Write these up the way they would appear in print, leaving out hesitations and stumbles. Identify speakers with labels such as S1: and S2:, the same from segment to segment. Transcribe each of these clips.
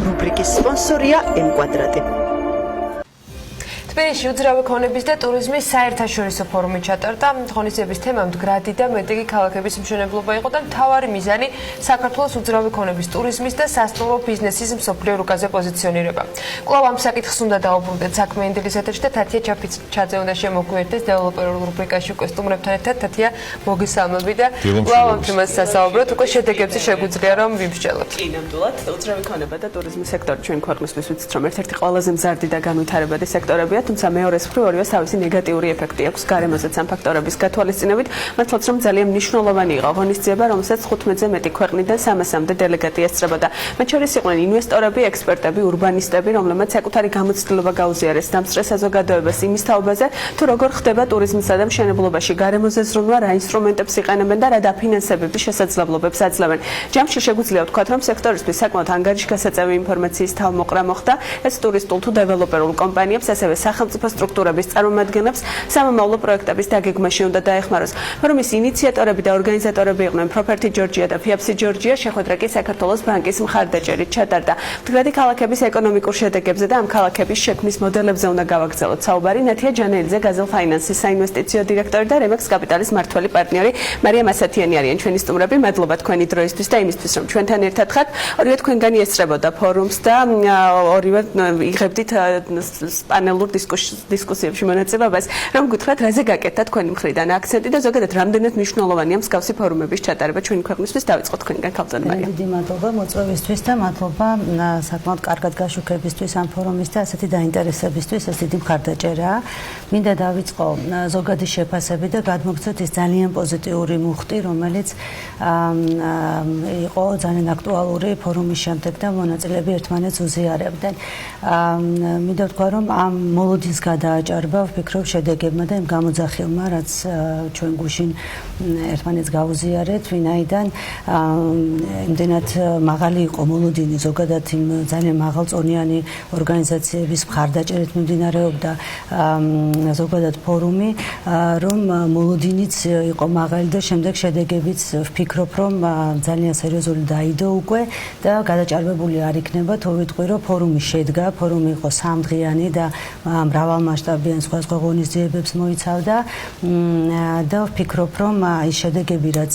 S1: რუბრიკის სპონსორია M-კვადრატი.
S2: თბილისში უძრავი ქონების და ტურიზმის საერთაშორისო ფორუმი ჩატარდა. ღონისძიების თემა მდგრადი და მედეგი ქალაქების მშენებლობა იყო და მთავარი მიზანი საქართველოს უძრავი ქონების ტურიზმის და სასტუმრო ბიზნესის მსოფლიო რუკაზე პოზიციონირება. კვლავ ამ საკითხს უნდა დაუბრუნდეთ საქმე ინდილის ეთერში და თათია ჩაფიჩაძე უნდა შემოგვიერთდეს დეველოპერულ რუბრიკაში უკვე სტუმრებთან ერთად. თათია, მოგესალმები და კვლავ ამ თემას სასაუბროთ, უკვე შედეგებზე შეგვიძლია რომ ვიმსჯელოთ.
S3: კი, ნამდვილად, უძრავი ქონება და ტურიზმის სექტორი ჩვენ ქვეყნისთვის ვიცით რომ ერთ-ერთი ყველაზე მზარდი და განვითარებადი სექტორებია. თუმცა მეორეს მხრივ ორივე თავისი ნეგატიური ეფექტი აქვს გარემოზე ამ ფაქტორების გათვალისწინებით, მართლაც რომ ძალიან მნიშვნელოვანი იყო ღონისძიება, რომელსაც 15-ზე მეტი ქვეყნიდან 300-მდე დელეგატი ესწრებოდა. მათ შორის იყვნენ ინვესტორები, ექსპერტები, ურბანისტები, რომლებმაც საკუთარი გამოცდილება გაუზიარეს დამსწრე საზოგადოებას იმის თაობაზე, თუ როგორ ხდება ტურიზმსა და მშენებლობაში გარემოზე ზრუნვა, რა ინსტრუმენტებს იყენებენ და რა დაფინანსებების შესაძლებლობებს აძლევენ. ჯამში შეგვიძლია ვთქვათ, რომ სექტორისთვის საკმაოდ ანგარიშგასაწევი ინფორმაციის თავმოყრა მოხდა, ეს ტურისტულ თუ დეველოპერულ კომპანიებს, ასევე სახელმწიფო სტრუქტურების წარმომადგენლებს სამომავლო პროექტების დაგეგმაში უნდა დაეხმაროს. ფორუმის ინიციატორები და ორგანიზატორები იყვნენ Property Georgia და FIAPSI Georgia, შეხვედრა კი საქართველოს ბანკის მხარდაჭერით ჩატარდა. მდგრადი ქალაქების ეკონომიკურ შედეგებზე და ამ ქალაქების შექმნის მოდელებზე უნდა გავაგრძელოთ საუბარი. Natia Janelidze, Gazelle Finance-ის საინვესტიციო დირექტორი და Remax Capital-ის მმართველი პარტნიორი მარია მასათიანი არიან ჩვენი სტუმრები. მადლობა თქვენი დროისთვის და იმისთვის, რომ ჩვენთან ერთად ხართ. ორივე თქვენგანი ესწრებოდა ფორუმს და ორივე იღებდით პანელურ დისკუსიებში მონაწილეობას, რომ გითხრათ, რაზე გაკეთდა თქვენი მხრიდან აქცენტი და ზოგადად რამდენად მნიშვნელოვანია მსგავსი ფორუმების ჩატარება ჩვენი ქვეყნისთვის. დავიწყოთ თქვენგან ქალწან მარია.
S4: დიდი მადლობა მოწვევისთვის და მადლობა საკმაოდ კარგად გაშუქებისთვის ამ ფორუმის და ასეთი დაინტერესებისთვის, ეს დიდი მხარდაჭერაა. მინდა დავიწყო ზოგადი შეფასებით და გადმოგცეთ ის ძალიან პოზიტიური მუხტი, რომელიც იყო ძალიან აქტუალური ფორუმის შემდეგ და მონაწილეები ერთმანეთს უზიარებდნენ. მინდა ვთქვა, რომ ამ მოლოდინს გადააჭარბა, ვფიქრობ, შედეგებმა და იმ გამოძახილმა, რაც ჩვენ გუშინ ერთმანეთს გაუზიარეთ, ვინაიდან იმდენად მაღალი იყო მოლოდინი ზოგადად იმ ძალიან მაღალწონიანი ორგანიზაციების მხარდაჭერით მიმდინარეობდა ზოგადად ფორუმი, რომ მოლოდინიც იყო მაღალი და შემდეგ შედეგებიც ვფიქრობ, რომ ძალიან სერიოზული დაიდო უკვე და გადაჭარბებული არ იქნება, თუ ვიტყვი, რომ ფორუმი შედგა, ფორუმი იყო სამდღიანი და მრავალმასშტაბიან სხვადასხვა ღონისძიებებს მოიცავდა და ვფიქრობ, რომ ის შედეგები, რაც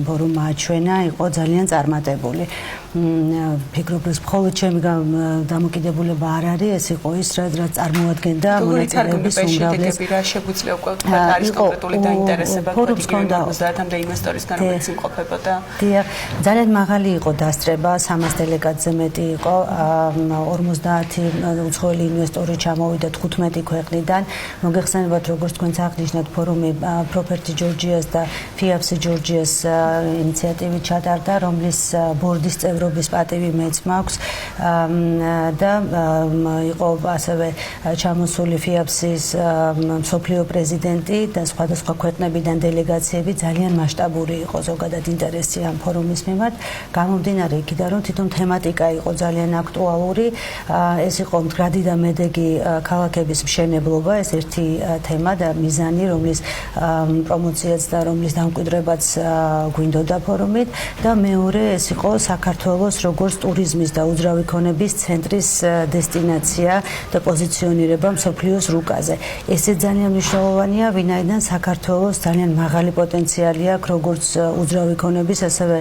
S4: ფორუმმა აჩვენა, იყო ძალიან წარმატებული. ვფიქრობ, რომ მხოლოდ ჩემი დამოკიდებულება არ არის, ეს იყო ის, რაც წარმოადგენდა მონაწილეების უმრავლესობას.
S3: რა შეგვიძლია უკვე ვთქვათ, არის კონკრეტული დაინტერესება,
S4: ფორუმს ჰქონდა
S3: 50-მდე ინვესტორისგან, რომელიც იმყოფებოდა.
S4: დიახ, ძალიან მაღალი იყო დასწრება, 300 დელეგატზე მეტი იყო, 50 უცხოელი ინვესტორი ჩამოვიდა 15 ქვეყნიდან. მოგეხსენებათ, როგორც თქვენც აღნიშნეთ, ფორუმი Property Georgia-ს და FIAPSI Georgia-ს ინიციატივით ჩატარდა, რომლის ბორდის წევრობის პატივი მეც მაქვს და იყო ასევე ჩამოსული FIAPSI-ის მსოფლიო პრეზიდენტი და სხვადასხვა ქვეყნებიდან დელეგაციები. ძალიან მასშტაბური იყო ზოგადად ინტერესი ამ ფორუმის მიმართ. გამომდინარე იქიდან, რომ თვითონ თემატიკა იყო ძალიან აქტუალური, ეს იყო მდგრადი და მედეგი ქალაქების მშენებლობა, ეს ერთი თემა და მიზანი, რომლის პრომოციაც და რომლის დამკვიდრებაც გვინდოდა ფორუმით და მეორე ეს იყო საქართველოს როგორც ტურიზმის და უძრავი ქონების ცენტრის დესტინაცია და პოზიციონირება მსოფლიოს რუკაზე. ესე ძალიან მნიშვნელოვანია, ვინაიდან საქართველოს ძალიან მაღალი პოტენციალი აქვს როგორც უძრავი ქონების, ასევე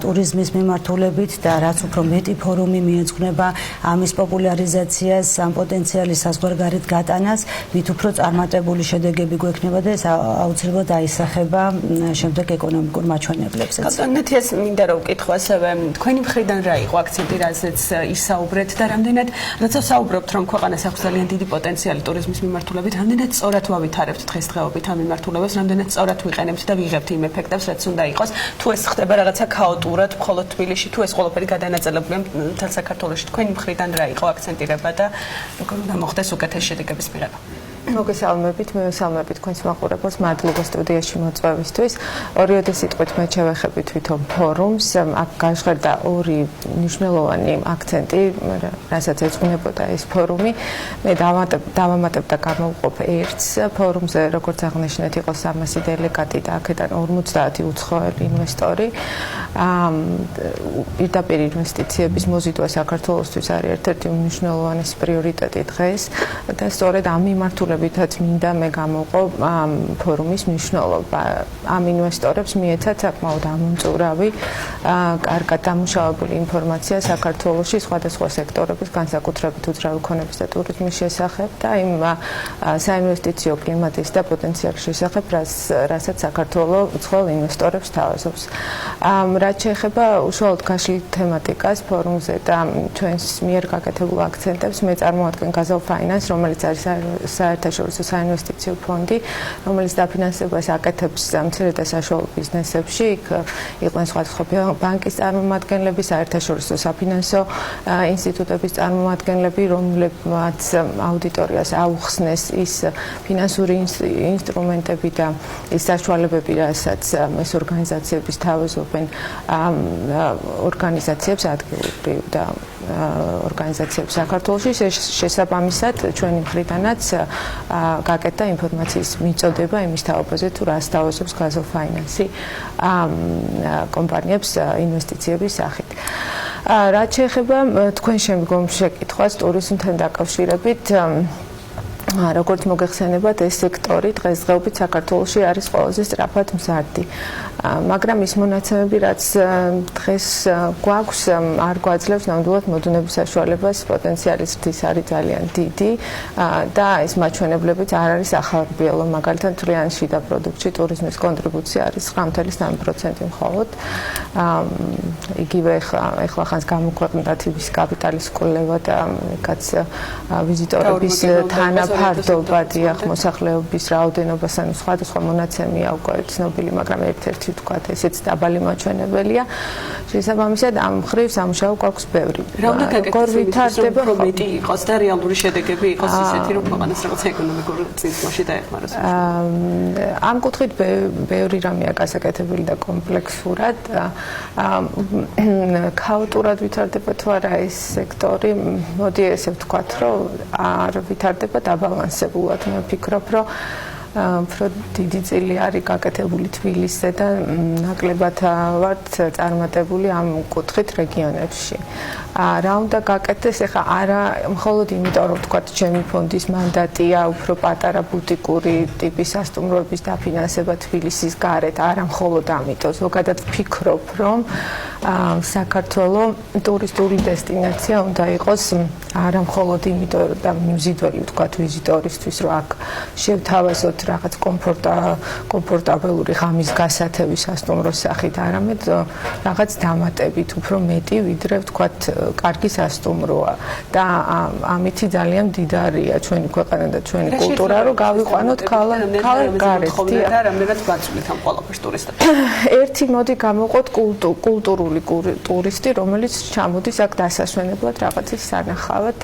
S4: ტურიზმის მიმართულებით და რაც უფრო მეტი ფორუმი მიეძღვნება ამის პოპულარიზაციას, ამ პოტენციალის საზღვარგარეთ გატანას, მით უფრო წარმატებული შედეგები გვექნება და ეს აუცილებლად აისახება შემდეგ ეკონომიკურ მაჩვენებლებსაც.
S3: Natias მინდა რომ ვკითხო ასევე თქვენი მხრიდან რა იყო აქცენტი, რაზეც ისაუბრეთ და რამდენად როცა საუბრობთ, რომ ქვეყანას აქვს ძალიან დიდი პოტენციალი ტურიზმის მიმართულებით, რამდენად სწორად ვავითარებთ დღესდღეობით ამ მიმართულებას, რამდენად სწორად ვიყენებთ და ვიღებთ იმ ეფექტებს, რაც უნდა იყოს, თუ ეს ხდება რაღაცა ქაოტურად, მხოლოდ თბილისში, თუ ეს ყველაფერი გადანაწილებულია მთელ საქართველოში, თქვენი მხრიდან რა იყო აქცენტირება და როგორ უნდა მოხდეს უკეთეს შედეგების მიღება?
S2: მოგესალმებით, მივესალმებით თქვენს მაყურებელს, მადლობა სტუდიაში მოწვევისთვის. ორიოდე სიტყვით მე შევეხები თვითონ ფორუმს, აქ გაჟღერდა ორი მნიშვნელოვანი აქცენტი, რასაც ეძღვნებოდა ეს ფორუმი. მე დავამატებ და გამოვყოფ ერთს. ფორუმზე, როგორც აღნიშნეთ, იყო 300 დელეგატი და აქედან 50 უცხოელი ინვესტორი.
S5: პირდაპირ ინვესტიციების მოზიდვა საქართველოსთვის არის ერთ-ერთი უმნიშვნელოვანესი პრიორიტეტი დღეს და სწორედ ამ მიმართულებითაც მინდა მე გამოვყო ფორუმის მნიშვნელობა. ამ ინვესტორებს მიეცათ საკმაოდ ამომწურავი, კარგად დამუშავებული ინფორმაცია საქართველოში სხვადასხვა სექტორების, განსაკუთრებით უძრავი ქონების და ტურიზმის შესახებ და იმ საინვესტიციო კლიმატის და პოტენციალის შესახებ, რასაც საქართველოს უცხოელ ინვესტორებს თავაზობს. რაც შეეხება უშუალოდ გაშლილ თემატიკას ფორუმზე და ჩვენს მიერ გაკეთებულ აქცენტებს, მე წარმოადგენ Gazelle Finance, რომელიც არის საერთაშორისო საინვესტიციო ფონდი, რომელიც დაფინანსებას აკეთებს მცირე და საშუალო ბიზნესებში. იქ იყვნენ სხვადასხვა ბანკის წარმომადგენლები, საერთაშორისო საფინანსო ინსტიტუტების წარმომადგენლები, რომლებმაც აუდიტორიას აუხსნეს ის ფინანსური ინსტრუმენტები და ის საშუალებები, რასაც ეს ორგანიზაციების თავაზობენ ორგანიზაციებს ადგილობრივ და ორგანიზაციებს საქართველოში. შესაბამისად ჩვენი მხრიდანაც გაკეთდა ინფორმაციის მიწოდება იმის თაობაზე, თუ რას თავაზობს Gazelle Finance კომპანიებს ინვესტიციების სახით. რაც შეეხება თქვენ შემდგომ შეკითხვას ტურიზმთან დაკავშირებით, როგორც მოგეხსენებათ, ეს სექტორი დღესდღეობით საქართველოში არის ყველაზე სწრაფად მზარდი. მაგრამ ის მონაცემები, რაც დღეს გვაქვს, არ გვაძლევს ნამდვილად მოდუნების საშუალებას, პოტენციალის ზრდის არის ძალიან დიდი და ეს მაჩვენებლებიც არ არის ახალგაზრდობო. მაგალითად, მთლიან შიდა პროდუქტში ტურიზმის კონტრიბუცია არის 9.3% მხოლოდ. იგივე ახლა ხანს გამოქვეყნდა თბის კაპიტალის კვლევა და იქაც ვიზიტორების თანაფარდობა, მოსახლეობის რაოდენობას, ანუ სხვადასხვა მონაცემია უკვე ცნობილი, მაგრამ ერთ-ერთი ვთქვათ, ესეც დაბალი მაჩვენებელია. შესაბამისად, ამ მხრივ სამუშაო გვაქვს ბევრი.
S3: რა უნდა გაკეთდეს, ვითარდება მეტი იყოს და რეალური შედეგები იყოს ისეთი, რომ ქვეყანას რაღაც ეკონომიკურ წინსვლაში დაეხმაროს.
S5: ამ კუთხით ბევრი რამეა გასაკეთებელი და კომპლექსურად. ქაოტურად ვითარდება თუ არა ეს სექტორი, მოდი ესე ვთქვათ, რომ არ ვითარდება დაბალანსებულად. მე ვფიქრობ, რომ უფრო დიდი წილი არის გაკეთებული თბილისზე და ნაკლებად ვართ წარმატებული ამ კუთხით რეგიონებში. რა უნდა გაკეთდეს, ეხლა არა მხოლოდ იმიტომ, რომ ვთქვათ, ჩემი ფონდის მანდატია უფრო პატარა ბუტიკური ტიპის სასტუმროების დაფინანსება თბილისის გარეთ, არა მხოლოდ ამიტომ, ზოგადად ვფიქრობ, რომ საქართველოს ტურისტული დესტინაცია უნდა იყოს არა მხოლოდ იმიტომ, და მიზიდველი ვთქვათ ვიზიტორისთვის, რომ აქ შევთავაზოთ რაღაც კომფორტაბელური ღამის გასათევი სასტუმროს სახით, არამედ რაღაც დამატებით უფრო მეტი, ვიდრე ვთქვათ კარგი სასტუმროა და ამითი ძალიან მდიდარია ჩვენი ქვეყანა და ჩვენი კულტურა, რომ გავიყვანოთ ქალაქ გარეთ
S3: და რამდენად ბაცვლით ამ ყველაფერს ტურისტებს.
S5: ერთი მოდი გამოვყოთ კულტურული ტურისტი, რომელიც ჩამოდის აქ დასასვენებლად რაღაცის სანახავად.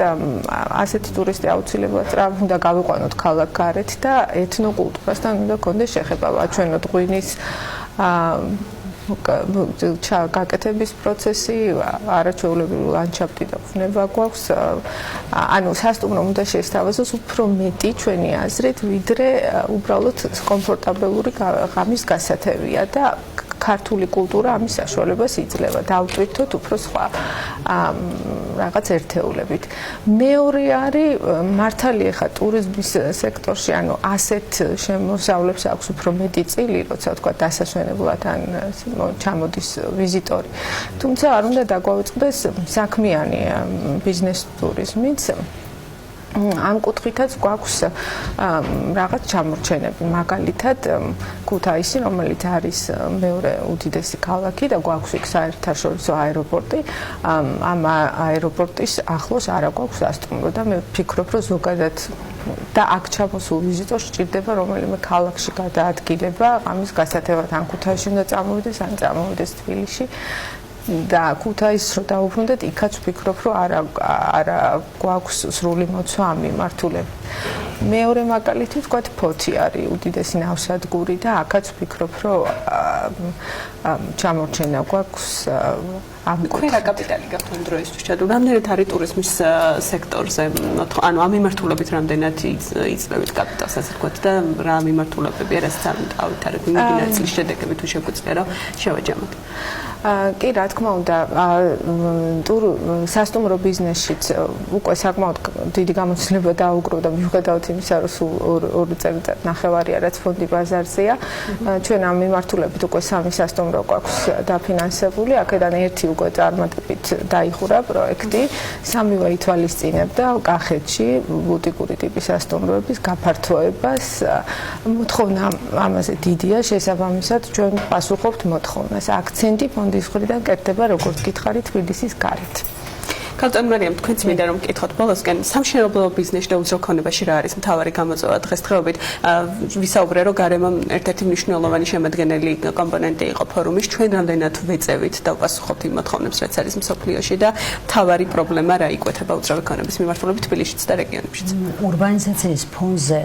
S5: ასეთი ტურისტი აუცილებლად უნდა გავიყვანოთ ქალაქ გარეთ და ეთნოკულტურასთან უნდა გქონდეს შეხება, ვაჩვენოთ ღვინის გაკეთების პროცესი, არაჩვეულებრივი ლანდშაფტი და ხსნება გვაქვს. ანუ სასტუმრო უნდა შეესთავაზოს უფრო მეტი ჩვენი აზრით, ვიდრე უბრალოდ კომფორტაბელური ღამის გასათევია და ქართული კულტურა ამის საშუალებას იძლევა. დავტვირთოთ უფრო სხვა რაღაც ერთეულებით. მეორე არის მართალია ხა ტურიზმის სექტორში, ანუ ასეთ შემოსავლებს აქვს უფრო მეტი წილი, როცა თქვა დასასვენებლად ან ჩამოდის ვიზიტორი. თუმცა არ უნდა დაგვაუწყდეს საქმიანი ბიზნეს ტურიზმიც. ამ კუთხითაც გვაქვს რაღაც ჩამორჩენები, მაგალითად ქუთაისი, რომელიც არის მეორე უდიდესი ქალაქი და გვაქვს იქ საერთაშორისო აეროპორტი. ამ აეროპორტის ახლოს არა გვაქვს სასტუმრო და მე ვფიქრობ, რომ ზოგადად და აქ ჩამოსულ ვიზიტორს სჭირდება რომელიმე ქალაქში გადაადგილება, ამის გასათევად ან ქუთაისში უნდა წამოვიდეს, ან წამოვიდეს თბილისში. და ქუთაისს რო დაუბრუნდეთ, იქაც ვფიქრობ, რომ არა გვაქვს სრული მოცვა ამ მიმართულებით. მეორე მაგალითი ვთქვათ, ფოთი არის უდიდესი ნავსადგური და აქაც ვფიქრობ, რომ ჩამორჩენა გვაქვს ამ
S3: თქვენ რა კაპიტალი გაქვთ ამ დროისთვის? რამდენად არის ტურიზმის სექტორზე, ანუ ამ მიმართულებით რამდენად იძლევით კაპიტალს, ასე ვთქვათ, და რა მიმართულებები არის ამ ავითარებ მიმდინარე წლის შედეგები თუ შეგვიძლია რომ შევაჯამოთ?
S5: კი, რა თქმა უნდა, სასტუმრო ბიზნესშიც უკვე საკმაოდ დიდი გამოცდილება დაუგროვდა და მიუხედავად იმისა, რომ სულ 2 წელიწად ნახევარია, რაც ფონდი ბაზარზეა, ჩვენ ამ მიმართულებით უკვე 3 სასტუმრო გვაქვს დაფინანსებული, აქედან 1 უკვე წარმატებით დაიხურა პროექტი, 3-ვე ითვალისწინებდა კახეთში ბუტიკური ტიპის სასტუმროების გაფართოებას. მოთხოვნა ამაზე დიდია, შესაბამისად ჩვენ პასუხობთ მოთხოვნას. აქცენტი ფონდის მხრიდან კეთდება, როგორც გითხარით, თბილისის გარეთ.
S3: ქალწულ მარიამ, თქვენც მინდა რომ მკითხოთ ბოლოსკენ, სამშენებლო ბიზნესში და უძროქონებაში რა არის მთავარი გამოწვევა დღესდღეობით? ვისაუბრე, რომ გარემო ერთ-ერთი მნიშვნელოვანი შემადგენელი კომპონენტი იყო ფორუმის, ჩვენ რამდენად ვეწევით და ვპასუხობთ იმ მოთხოვნებს, რაც არის მსოფლიოში და მთავარი პრობლემა რა იკვეთება უძროქონების მიმართულებით თბილისშიც და რეგიონებშიც?
S4: ურბანიზაციის ფონზე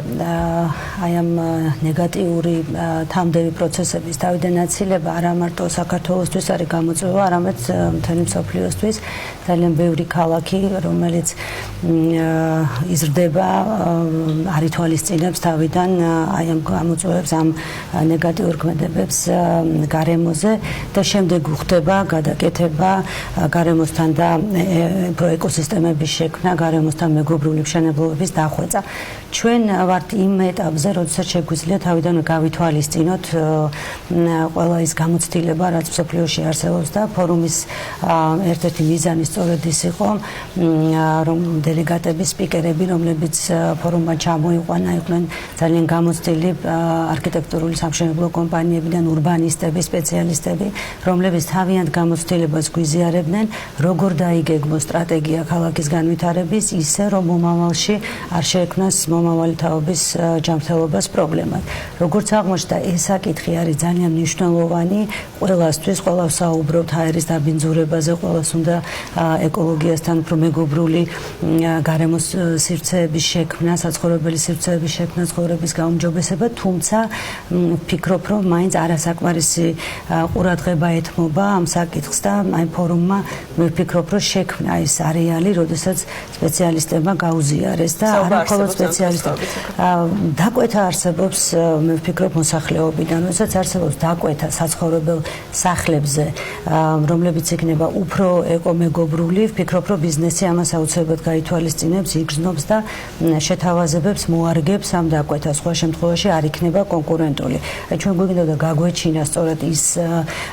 S4: აი ამ ნეგატიური თამდევი პროცესების თავიდან აცილება არა მარტო საქართველოსთვის არის გამოწვევა, არამედ მთელი მსოფლიოსთვის. ძალიან ბევრი ქალაქი, რომელიც იზრდება, არ ითვალისწინებს თავიდან აი ამ გამოწვევებს, ამ ნეგატიურ ქმედებებს გარემოზე და შემდეგ გვხდება გადაკეთება გარემოსთან და პროეკოსისტემების შექმნა, გარემოსთან მეგობრული მშენებლობების დახვეწა. ჩვენ ვართ იმ ეტაპზე, როდესაც შეგვიძლია თავიდანვე გავითვალისწინოთ ყველა ის გამოცდილება, რაც მსოფლიოში არსებობს და ფორუმის ერთ-ერთი მიზანი სწორედ ის იყო, რომ დელეგატების სპიკერები, რომლებიც ფორუმმა ჩამოიყვანა, იყვნენ ძალიან გამოცდილი არქიტექტურული სამშენებლო კომპანიებიდან ურბანისტები, სპეციალისტები, რომლებიც თავიანთ გამოცდილებას გვიზიარებდნენ, როგორ დაიგეგმო სტრატეგია ქალაქის განვითარების, ისე რომ მომავალში არ შეექმნას მომავალი თაობის ჯანმრთელობას პრობლემად. Როგორც აღმოჩნდა, ეს საკითხი არის ძალიან მნიშვნელოვანი ყველასთვის, ყველას საუბრობთ აერის დაბინძურებაზე, ყველას უნდა ეკოლოგიასთან უფრო მეგობრული გარემოს სივრცეების შექმნა, საცხოვრებელი სივრცეების შექმნა, ცხოვრების გაუმჯობესება, თუმცა ვფიქრობ, რომ მაინც არასაკმარისი ყურადღება ეთმობა ამ საკითხს და აი ფორუმმა ვფიქრობ, რომ შექმნა ის არეალი, როდესაც სპეციალისტებმა გაუზიარეს და არა მხოლოდ სპეციალისტებმა დაკვეთა არსებობს, მე ვფიქრობ მოსახლეობიდან, როდესაც არსებობს დაკვეთა საცხოვრებელ სახლებზე, რომლებიც იქნება უფრო ეკომეგობრული, ვფიქრობ, რომ ბიზნესი ამას აუცილებლად გაითვალისწინებს, იგრძნობს და შეთავაზებებს, მოარგებს ამ დაკვეთას, სხვა შემთხვევაში არ იქნება კონკურენტული. ჩვენ გვინდოდა გაგვეჩინა სწორედ ის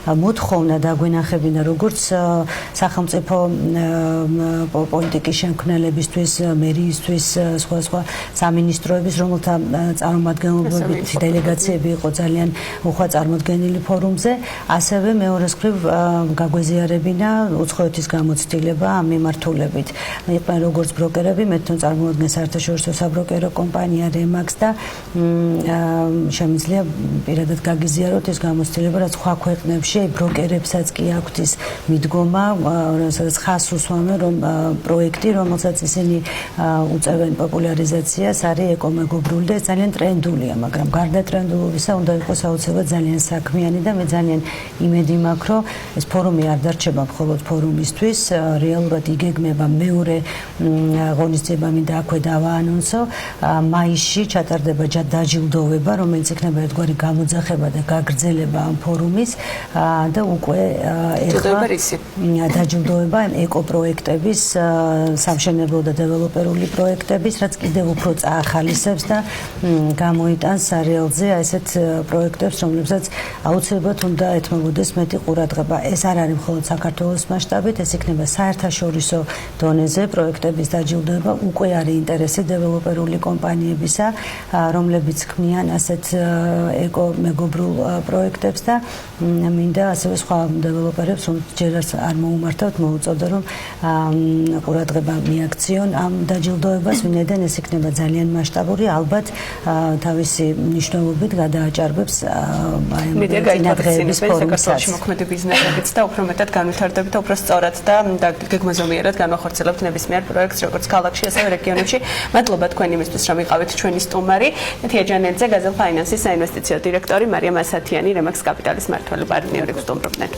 S4: მოთხოვნა დაგვენახებინა, როგორც სახელმწიფო პოლიტიკის შემქმნელებისთვის, მერიისთვის, სხვა სამინისტროების, რომელთა წარმომადგენლობით დელეგაციები იყო ძალიან უხვად წარმოდგენილი ფორუმზე, ასევე მეორეს მხრივ გაგვეზიარებინა უცხოეთის გამოცდილება ამ მიმართულებით. იყვნენ როგორც ბროკერები, მე თვითონ წარმოადგენს საერთაშორისო საბროკერო კომპანია Remax და შემიძლია პირადად გაგიზიაროთ ეს გამოცდილება, რაც სხვა ქვეყნებში ბროკერებსაც კი აქვთ ის მიდგომა, სადაც ხაზს უსვამენ, რომ პროექტი, რომელსაც ისინი უწევენ პოპულარიზაციას, არის ეკომეგობრული და ძალიან ტრენდულია, მაგრამ გარდა ტრენდულობისა უნდა იყოს აუცილებლად ძალიან საქმიანი და მე ძალიან იმედი მაქვს, რომ ეს ფორუმი არ დარჩება მხოლოდ ფორუმისთვის, რეალურად იგეგმება მეორე ღონისძიება, მინდა აქვე დავაანონსო, მაისში ჩატარდება დაჯილდოვება, რომელიც იქნება ერთგვარი გამოძახება და გაგრძელება ამ ფორუმის და უკვე ეხლა დაჯილდოვება ეკოპროექტების, სამშენებლო და დეველოპერული პროექტების, რაც კიდევ უფრო წაახალისებს და გამოიტანს სარეალზე ესეთ პროექტებს, რომლებსაც აუცილებლად უნდა ეთმობოდეს მეტი ყურადღება. ეს არ არის მხოლოდ საქართველოს მასშტაბით, ეს იქნება საერთაშორისო დონეზე პროექტების დაჯილდოება, უკვე არის ინტერესი დეველოპერული კომპანიებისა, რომლებიც ქმნიან ასეთ ეკომეგობრულ პროექტებს და მინდა ასევე სხვა დეველოპერებს, რომ ჯერ არ მოუმართავთ, მოუწოდო, რომ ყურადღება მიაქციონ ამ დაჯილდოებას, ვინაიდან ეს იქნება ძალიან მასშტაბური, ალბათ თავისი მნიშვნელობით გადააჭარბებს აი ამ წინადღეების ფორუმსაც.
S3: მოქმედი ბიზნესებიც და უფრო მეტად განვითარდებით და უფრო სწორად და გეგმაზომიერად განვახორციელებთ ნებისმიერ პროექტს, როგორც ქალაქში, ასევე რეგიონებში. მადლობა თქვენ იმისთვის, რომ იყავით ჩვენი სტუმარი. Natia Janelidze, Gazelle Finance-ის საინვესტიციო დირექტორი, მარიამ ასათიანი, Remax კაპიტალის მმართველი პარტნიორი გსტუმრობდნენ.